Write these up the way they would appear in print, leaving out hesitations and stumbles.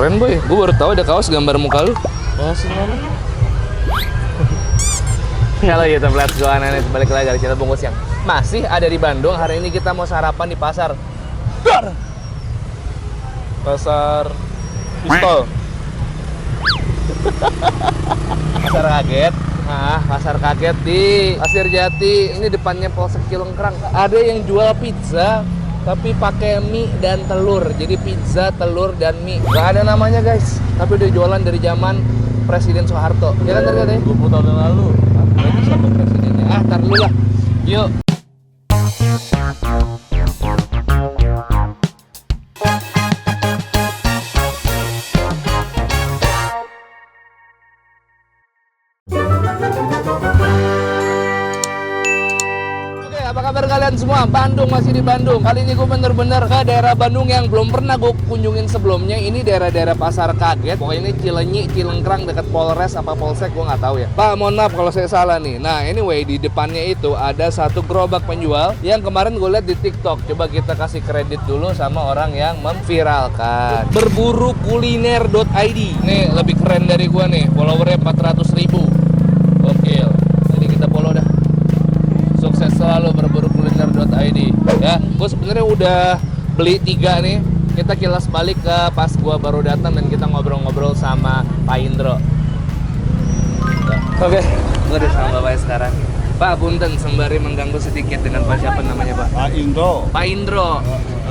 Keren boy, gue baru tahu ada kaos gambar muka lu. Masih mana? Halo YouTube, let's go Ananet. Balik lagi di channel Bungkus yang masih ada di Bandung. Hari ini kita mau sarapan di pasar Pasar Pistol. Pasar kaget. Nah, pasar kaget di Pasir Jati. Ini depannya Polsek Cilengkrang. Ada yang jual pizza tapi pakai mie dan telur. Jadi pizza, telur, dan mie. Gak ada namanya guys. Tapi udah jualan dari zaman Presiden Soeharto. Ya kan tadi? 20 tahun yang lalu. Berarti sama presidennya. Tar dulu lah. Yuk. Apa kabar kalian semua? Bandung, masih di Bandung. Kali ini gue bener-bener ke daerah Bandung yang belum pernah gue kunjungin sebelumnya. Ini daerah-daerah Pasar Kaget. Pokoknya ini Cilenyi, Cilengkrang, dekat Polres apa Polsek, gue nggak tahu ya. Pak, mohon maaf kalau saya salah nih. Nah, anyway, di depannya itu ada satu gerobak penjual yang kemarin gue lihat di TikTok. Coba kita kasih kredit dulu sama orang yang memviralkan. Berburukuliner.id. Nih, lebih keren dari gue nih. Followernya 400.000. Gokil. Jadi kita follow dah. Sukses selalu berburukuliner.id ya. Gue sebenarnya udah beli 3 nih. Kita kilas balik ke pas gue baru datang dan kita ngobrol-ngobrol sama Pak Indro. Oke, gue udah sama bapaknya sekarang. Pak, punten sembari mengganggu sedikit dengan Pak siapa namanya Pak? Pak Indro. Pak Indro.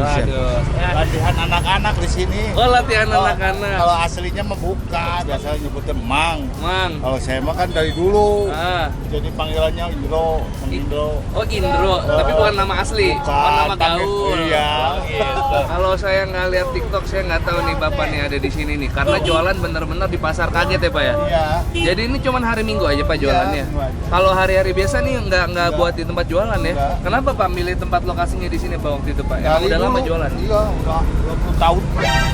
Aduh. Latihan anak-anak di sini. Oh, latihan anak-anak. Kalau aslinya mah bukan, biasanya nyebutnya Mang. Mang. Kalau saya mah kan dari dulu. Ah. Jadi panggilannya Indro, Mang Indro. Oh, Indro, tapi bukan nama asli. Bukan, Oh, nama gaul. Iya. Oh, gitu. Kalau saya nggak lihat TikTok, saya nggak tahu nih Bapak nih ada di sini nih. Karena jualan bener-bener di Pasar Kaget ya Pak ya? Iya. Jadi ini cuman hari Minggu aja Pak jualannya? Minggu aja. Kalau hari-hari biasa nih nggak buat di tempat jualan ya? Enggak. Kenapa Pak milih tempat lokasinya di sini Pak waktu itu Pak? Emang Dari udah lama dulu. jualan? Iya, udah 20 tahun.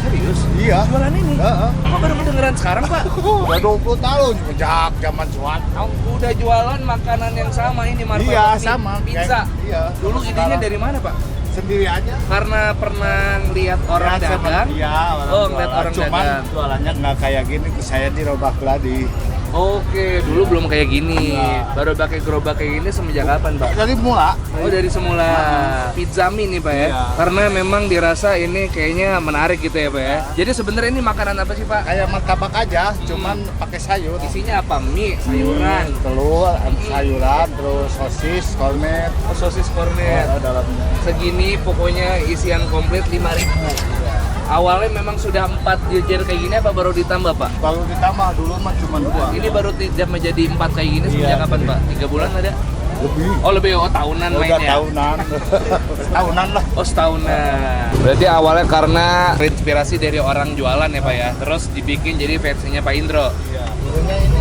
Serius? Iya. Jualan ini? Heeh. Kok baru kedengeran sekarang Pak? Udah 20 tahun sejak zaman Soeharto. Udah jualan makanan yang sama ini martabak Iya, mie, sama. pizza. Iya. Dulu idenya dari mana Pak? Sendiri aja. Karena pernah lihat orang Ya, sama dagang. dia, Oh, ngeliat orang Cuman dagang. jualannya nggak kayak gini, saya dirobak lagi. Oke, dulu belum kayak gini. Enggak. Baru pakai gerobak kayak gini semenjak kapan, Pak? Dari mula. Oh, dari semula. Pizza mie nih, Pak ya. Iya. Karena memang dirasa ini kayaknya menarik gitu ya, Pak ya. Jadi sebenarnya ini makanan apa sih, Pak? Kayak martabak aja, cuman pakai sayur. Isinya apa? Mie, sayuran, Telur, sayuran, terus sosis, kornet. sosis kornet. Dalamnya. Segini pokoknya isian komplit 5.000. Awalnya memang sudah 4 jejer kayak gini apa baru ditambah, Pak? Kalau ditambah dulu mah cuma 2. Ini baru tidak menjadi 4 kayak gini semenjak Iya, kapan, Pak? 3 bulan ada? Lebih. Oh, lebih tahunan Udah mainnya. tahunan. Tahunan lah. Oh, setahunan. Berarti awalnya karena terinspirasi dari orang jualan ya Pak ya. Terus dibikin jadi versinya Pak Indro. Iya. Dulunya ini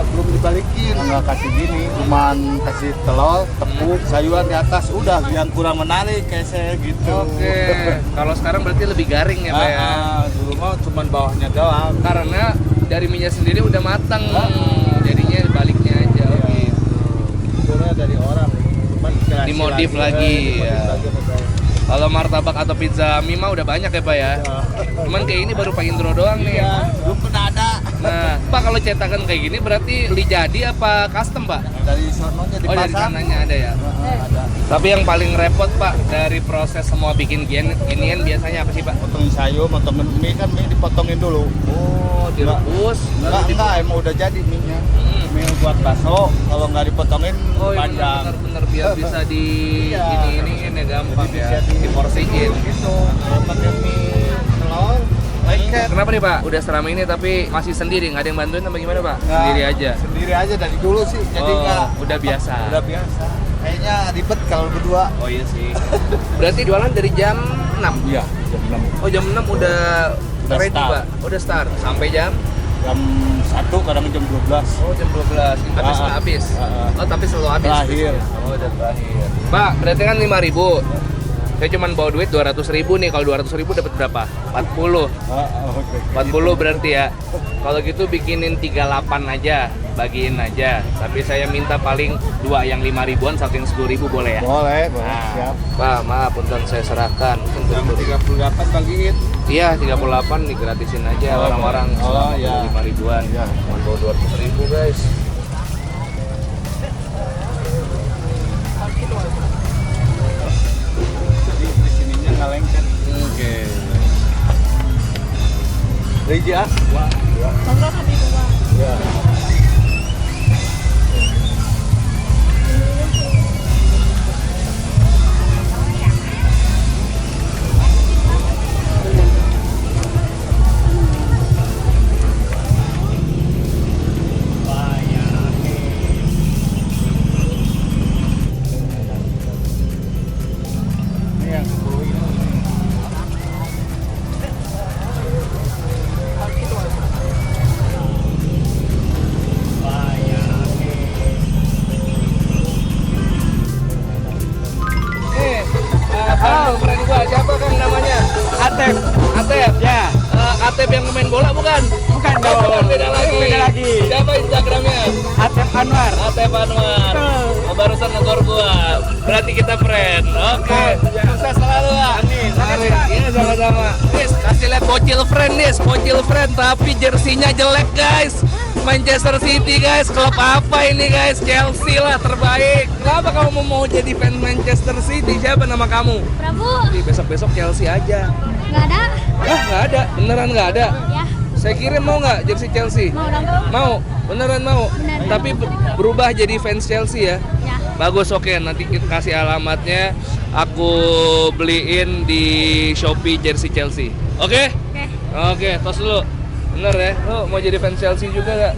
belum dibalikin. Nggak kasih gini, cuman kasih telur, tepung, sayuran di atas. Udah, yang kurang menarik kayak saya gitu. Oke. Kalau sekarang berarti lebih garing ya Pak ya. Dulu mah cuman bawahnya doang. Karena dari minyak sendiri udah matang. Jadinya baliknya aja. Oh, gitu. Dulunya dari orang, cuman dikasih Dimodif lagi, ya. Kalau martabak atau pizza mie mah udah banyak ya Pak ya. Cuman kayak ini baru Pak Indro doang nih. Iya, belum pernah ada. Nah, Pak kalau cetakan kayak gini berarti beli jadi apa custom Pak? Dari sononya di Oh, dari pasar. sananya ada ya. Ada. Tapi yang paling repot Pak dari proses semua bikin ginian biasanya apa sih Pak? Potongin sayur, potongin mie kan mie dipotongin dulu. Oh, direbus. Enggak, emang udah jadi mie-nya. Hmm. Mie buat bakso, kalau nggak dipotongin Oh, iya panjang. benar-benar biar bisa di Iya. ini gampang Jadi ya, bisa diporsiin. Gitu. Kalau pakai mie telur, lengket. Kenapa nih Pak? Udah selama ini tapi masih sendiri, nggak ada yang bantuin apa gimana Pak? Nggak, Sendiri aja. Sendiri aja dari dulu sih, jadi Oh, nggak. udah biasa. Udah biasa. Kayaknya ribet kalau berdua. Oh iya sih. Berarti jualan dari jam 6? Iya, jam 6. Oh jam 6 udah Udah ready start. Pak? Udah start? Sampai jam? Jam 1, kadang jam 12. Oh jam 12, habis nggak habis? Oh tapi selalu habis? Terakhir. Oh udah terakhir. Pak, berarti kan 5.000. Saya cuma bawa duit 200.000 nih. Kalau 200.000 dapat berapa? 40. Oke. 40 berarti ya. Kalau gitu bikinin 38 aja, bagiin aja. Tapi saya minta paling 2 yang 5.000-an, satu yang 10.000 boleh ya? Boleh, boleh. Nah, Siap. Pak, maaf, punten saya serahkan. Jam 38 bagiin. Iya, 38 digratisin aja orang-orang. Oh, iya. 5 ribuan. Iya. Cuma bawa 200 ribu guys. Jadi di sininya nggak lengket. Oke. Reja. Ya. Ini yang 10 ini. Halo, friend gua, siapa Kang namanya? Atep. Atep. Ya, Atep yang pemain bola bukan? bukan dong. Bukan, beda lagi. Beda lagi. Siapa Instagramnya? Atep Anwar. Atep Anwar. Betul. Barusan negor gua. Berarti kita friend. Oke. Sukses selalu ya. Amin. Amin. Iya sama-sama. Nis, kasih lihat bocil friend Nis, bocil friend tapi jersinya jelek guys. Manchester City guys, klub apa ini guys? Chelsea lah terbaik. Kenapa kamu mau jadi fan Manchester City? Siapa nama kamu? Prabu, Besok-besok Chelsea aja. nggak ada? Ah, nggak ada, beneran nggak ada. Ya, Saya kirim mau nggak jersey Chelsea? mau dong. Mau, beneran mau. Bener. Tapi berubah jadi fans Chelsea ya. Ya, Bagus, oke. Nanti kita kasih alamatnya. Aku beliin di Shopee jersey Chelsea. Oke? oke. Oke, tos dulu. Bener ya? Lo mau jadi fans Chelsea juga nggak?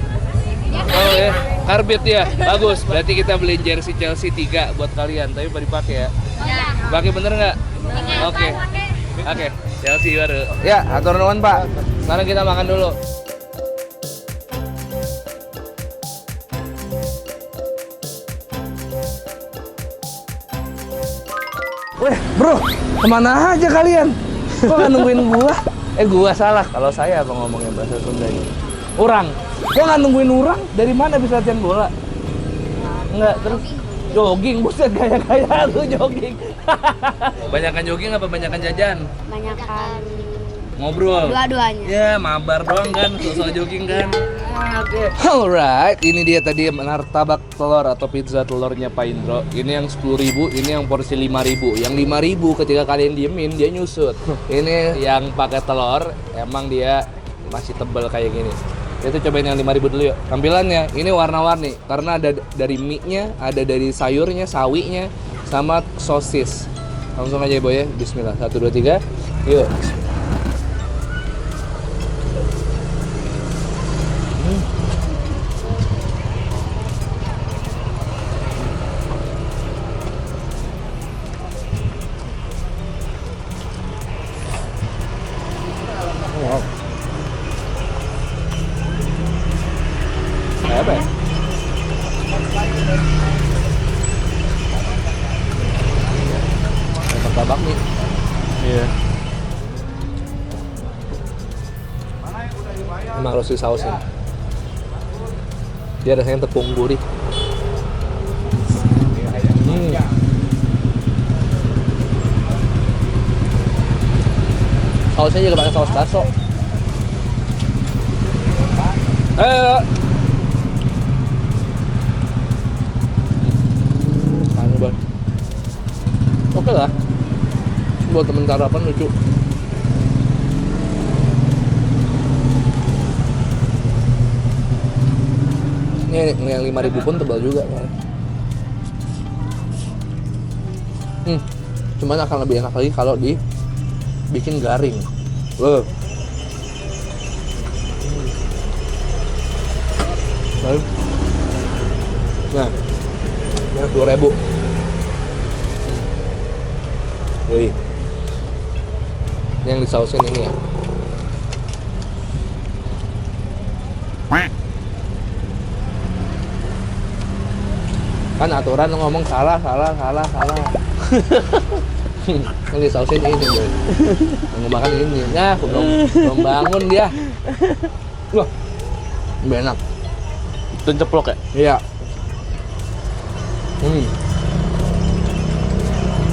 Ya, Oh ya, Karbit ya. Bagus. Berarti kita beliin jersey Chelsea 3 buat kalian. Tapi pada dipakai ya. ya. Pakai bener nggak? Oke. Oke, Chelsea baru. Ya, atur nuhun Pak. Sekarang kita makan dulu. Weh, bro, kemana aja kalian? Kok nggak nungguin gua? Gua salah. Kalau saya apa ngomongnya bahasa Sundanya? Urang. Kok nggak nungguin urang? Dari mana bisa latihan bola? Enggak, terus jogging, buset gaya-gaya lu jogging. Banyakan jogging apa banyakan jajan? Banyakan Ngobrol. dua-duanya. Ya, mabar doang kan, soal jogging kan. Oke. Alright, ini dia tadi martabak telur atau pizza telurnya Pak Indro. Ini yang 10.000, ini yang porsi 5.000. Yang 5.000 ketika kalian diemin dia nyusut. Ini yang pakai telur, emang dia masih tebal kayak gini. Itu cobain yang 5.000 dulu yuk. Tampilannya ini warna-warni karena ada dari mie-nya, ada dari sayurnya, sawinya, sama sosis. Langsung aja ya boy ya. Bismillah. 1 2 3. Yuk. Wow. Kayak apa ya? Kayak martabak nih. Iya. Emang harus di sausin. Dia rasanya tepung gurih. Sausnya juga pakai saus bakso. Anu bang. Oke lah. Buat temen sarapan lucu. Ini yang 5.000 pun tebal juga kan. Cuman akan lebih enak lagi kalau dibikin garing. Wow. Nah, yang 2.000. Wih. Ini yang disausin ini ya. Kan aturan lo ngomong salah. Yang disausin ini boy. Yang makan ini. Nah, aku belum bangun dia. Wah, enak. Itu ceplok ya? Iya.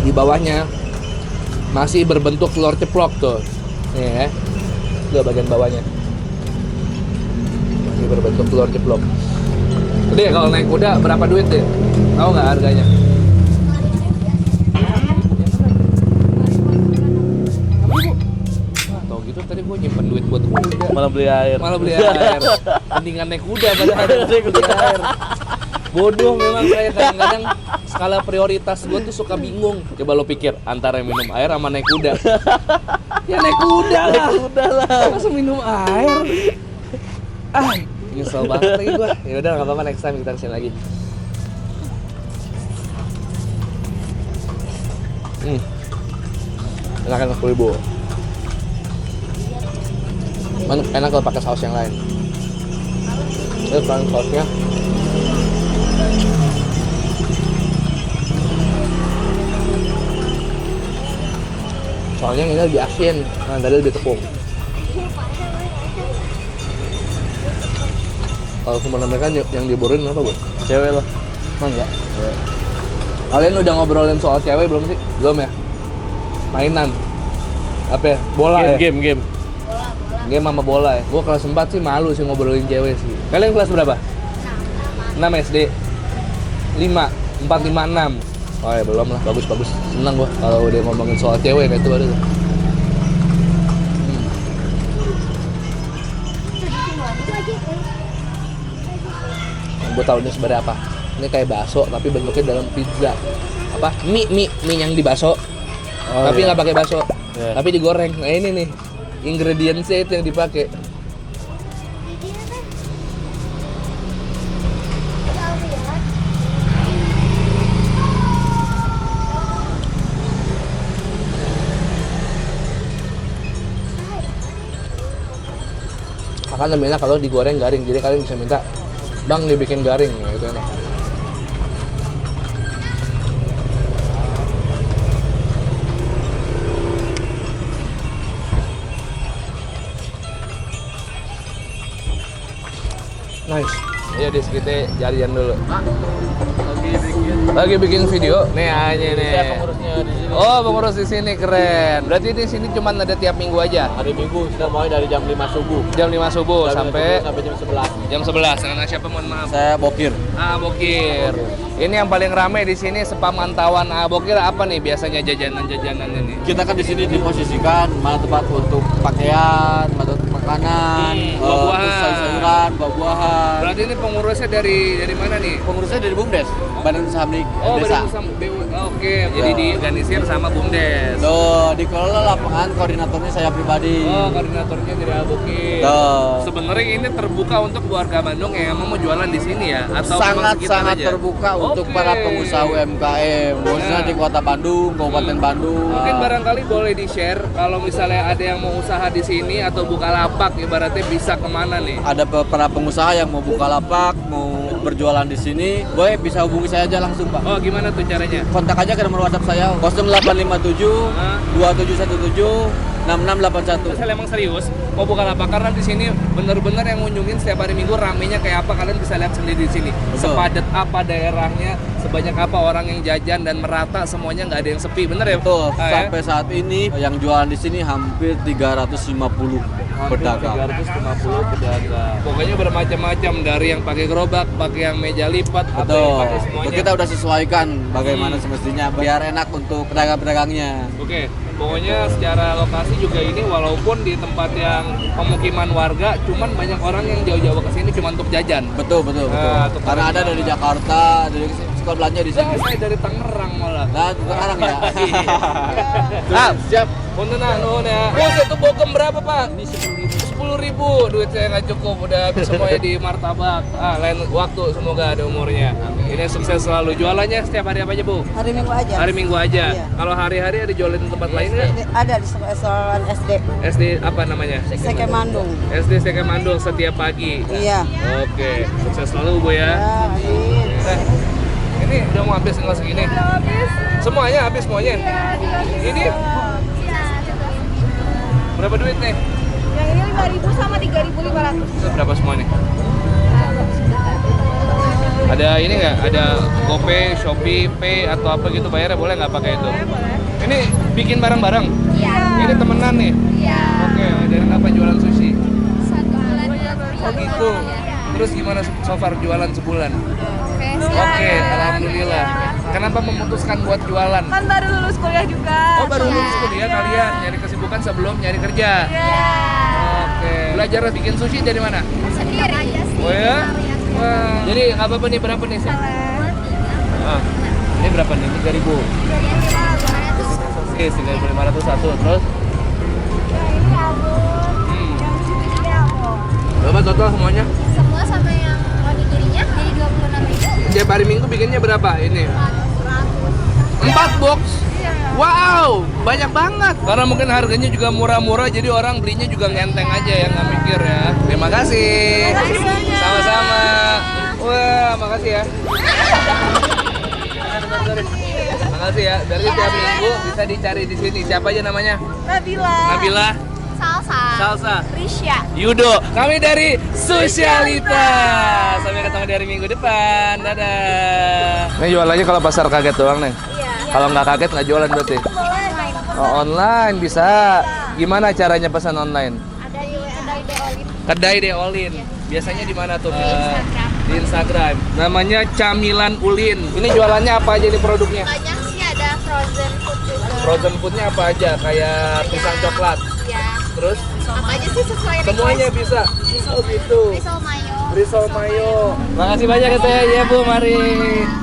Di bawahnya masih berbentuk telur ceplok tuh. Nih ya, itu bagian bawahnya. Masih berbentuk telur ceplok. Deh, kalau naik kuda berapa duit deh? Tahu nggak harganya? Tahu gitu tadi gue nyimpen duit buat kuda. Malah beli air. Malah beli air. Mendingan naik kuda padahal beli air. Bodoh memang saya kadang-kadang skala prioritas gue tuh suka bingung. Coba lo pikir antara minum air sama naik kuda. Ya naik kuda lah. Masa minum air? Ah, nyesel banget lagi gue. Ya udah nggak apa-apa, next time kita kesini lagi. Enak 10.000. Enak kalau pakai saus yang lain. Ini paling sausnya. Soalnya ini lebih asin, nah tadi lebih tepung. Kalau kemana mereka yang diborin apa, Bu? Cewek lah. Emang enggak? Kalian udah ngobrolin soal cewek belum sih? Belum ya? Mainan? Apa ya? Bola ya? Game. Game sama bola ya? Gua kelas 4 sih malu sih ngobrolin cewek sih. Kalian kelas berapa? 6 SD? 5? 4, 5, 6? Oh ya belum lah, bagus. Senang gua kalau udah ngomongin soal cewek kayak itu baru tuh. Gue tahu ini sebenarnya apa? Ini kayak bakso tapi bentuknya dalam pizza. Apa? Mie yang di bakso. Tapi nggak pakai bakso. Iya. Tapi digoreng. Nah ini nih ingredientsnya itu yang dipakai. Akan lebih enak kalau digoreng garing, jadi kalian bisa minta, Bang dibikin garing, ya, itu enak. Nice. Ayo dis kita jadian dulu. Lagi bikin video. Nih aja nih. Saya pengurusnya di sini. Oh, pengurus di sini keren. Berarti di sini cuma ada tiap minggu aja. Hari Minggu sudah mulai dari jam 5 subuh. Jam 5 subuh sampai jam 11. jam 11. Dengan siapa mohon maaf? Saya Bokir. Bokir. Ini yang paling ramai di sini sepamantauan Bokir apa nih biasanya jajanan-jajanan ini? Kita kan di sini diposisikan mana tempat untuk pakaian, mana untuk makanan, buah-buahan. terus sayur-sayuran, buah-buahan. Berarti ini pengurusnya dari mana nih? Pengurusnya dari BUMDes, Badan Usaha Milik Oh, Desa. Badan Usaha Oke, jadi diorganisir sama BUMDes. Tuh, dikelola lapangan, koordinatornya saya pribadi. Oh, koordinatornya dari Bokir. Tuh. Sebenarnya ini terbuka untuk warga Bandung yang emang mau jualan di sini ya, atau memang sekitar Sangat aja? terbuka untuk Oke. para pengusaha UMKM, khususnya Nah. di Kota Bandung, Kabupaten Bandung. Mungkin barangkali boleh di-share kalau misalnya ada yang mau usaha di sini atau buka lapak, ibaratnya bisa kemana nih? Ada para pengusaha yang mau buka lapak, mau berjualan di sini, boleh bisa hubungi saya aja langsung, Pak. Oh, gimana tuh caranya? Kontak aja ke nomor WhatsApp saya 0857 Hah? 2717 6681. Saya emang serius mau buka lapak karena di sini bener-bener yang ngunjungin setiap hari Minggu ramenya kayak apa kalian bisa lihat sendiri di sini. Betul. Sepadat apa daerahnya, sebanyak apa orang yang jajan dan merata semuanya nggak ada yang sepi, bener ya? Betul, Ah, ya? sampai saat ini yang jualan di sini hampir 350 pedagang. 350 pedagang. Pokoknya bermacam-macam dari yang pakai gerobak, pakai yang meja lipat, atau yang Betul. pakai semuanya. Kita udah sesuaikan bagaimana semestinya biar enak untuk pedagang-pedagangnya. Oke, pokoknya secara lokasi juga ini walaupun di tempat yang pemukiman warga, cuman banyak orang yang jauh-jauh ke sini cuma untuk jajan. Betul, betul, betul. Ah, tukar Karena ada jual. dari Jakarta, dari sekolah belanja di sini. Saya dari Tangerang malah. Nah, sekarang ya. Siap. Punten nuhun ya. Itu bokem berapa, Pak? Ini 10.000. Duit saya nggak cukup, udah habis semuanya di martabak. Lain waktu semoga ada umurnya. Ini sukses selalu. Jualannya setiap hari apa aja, Bu? Hari Minggu aja. Hari Minggu aja. Iya. Kalau hari-hari ada jualan di tempat lain nggak? Ada di restoran SD SD apa namanya? Seke Mandung. SD Seke Mandung setiap pagi. Iya. Oke, sukses selalu Bu ya. Ya, amin. Ini udah mau habis tinggal segini. Semuanya habis semuanya. Ini berapa duit nih? Yang ini 5.000 sama 3.500. Itu berapa semua nih? Ada ini nggak? Ada GoPay, Shopee, Pay atau apa gitu bayarnya boleh nggak pakai itu? Boleh. Ini bikin bareng-bareng. Iya. Ini temenan nih. Iya. berapa jualan sushi? 1 bulan. Oh gitu. Terus gimana so far jualan sebulan? Oke, alhamdulillah. Kenapa memutuskan buat jualan? Kan baru lulus kuliah juga. Oh baru lulus kuliah kalian, nyari kesibukan sebelum nyari kerja. Oke. Belajar bikin sushi dari mana? Sendiri aja sih. Oh ya? Wah. Jadi nggak apa-apa nih, berapa nih? Ah, ini berapa nih? 3.000. Oke, 3.500 satu. Terus? Berapa total semuanya? Semua sama yang onigirinya jadi 26.000. Tiap hari Minggu bikinnya berapa ini? 4 box. Wow, banyak banget. Karena mungkin harganya juga murah-murah, jadi orang belinya juga ngenteng aja ya, nggak mikir ya. Terima kasih. Sama-sama. Wah, makasih ya. Makasih ya. Dari tiap minggu bisa dicari di sini. Siapa aja namanya? Nabila. Nabila. Salsa. Salsa. Risha. Yudo, kami dari Sosialita. Sampai ketemu dari minggu depan. Dadah. Ini jualannya kalau pasar kaget doang nih. Iya. Kalau nggak kaget nggak jualan berarti. Oh, online bisa. Gimana caranya pesan online? Ada di Olin. Kedai Deolin. Biasanya di mana tuh? Di Instagram. Di Instagram. Namanya Camilan Ulin. Ini jualannya apa aja nih produknya? Banyak sih, ada frozen food juga. Frozen foodnya apa aja? Kayak pisang coklat. Iya. Terus Apa aja sih sesuai semuanya bisa. Oh gitu. Risol mayo. Risol mayo. Makasih banyak ya Teh. Ya Bu, mari.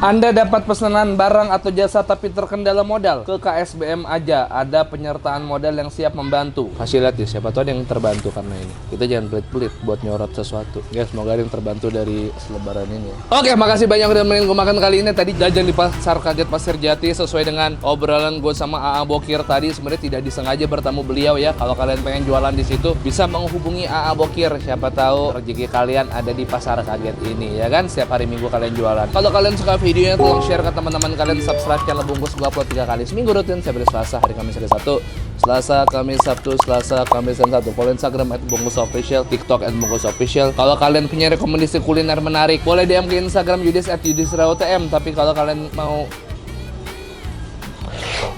Anda dapat pesanan barang atau jasa tapi terkendala modal? Ke KSBM aja, ada penyertaan modal yang siap membantu. Kasih lihat ya, siapa tahu ada yang terbantu karena ini. Kita jangan pelit-pelit buat nyorot sesuatu. Guys, semoga ada yang terbantu dari selebaran ini. Oke, makasih banyak udah nemenin gue makan kali ini. Tadi jajan di Pasar Kaget Pasir Jati sesuai dengan obrolan gue sama AA Bokir tadi. Sebenarnya tidak disengaja bertemu beliau ya. Kalau kalian pengen jualan di situ, bisa menghubungi AA Bokir. Siapa tahu rezeki kalian ada di Pasar Kaget ini ya kan. Setiap hari Minggu kalian jualan. Kalau kalian suka videonya, tolong share ke teman-teman kalian, subscribe channel Bungkus. Gue upload 3 kali seminggu rutin. Saya beri Selasa, hari Kamis, hari Sabtu. Selasa, Kamis, Sabtu, Selasa, Kamis, dan Sabtu. Follow Instagram @bungkusofficial, TikTok @bungkusofficial. Kalau kalian punya rekomendasi kuliner menarik, boleh DM ke Instagram Yudis @yudisrautm. Tapi kalau kalian mau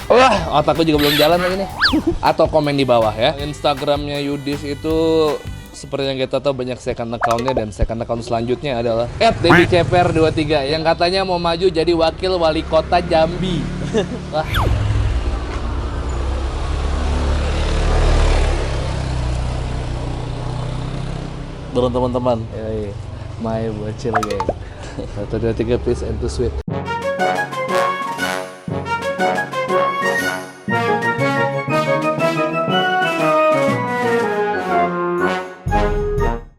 wah, otakku juga belum jalan lagi nih. Atau komen di bawah ya. Instagramnya Yudis itu seperti yang kita tahu banyak second account-nya, dan second account selanjutnya adalah @debiceper23 yang katanya mau maju jadi wakil wali kota Jambi. Wah. Turun teman-teman. My bocil gang. 1, 2, 3 peace and to sweet.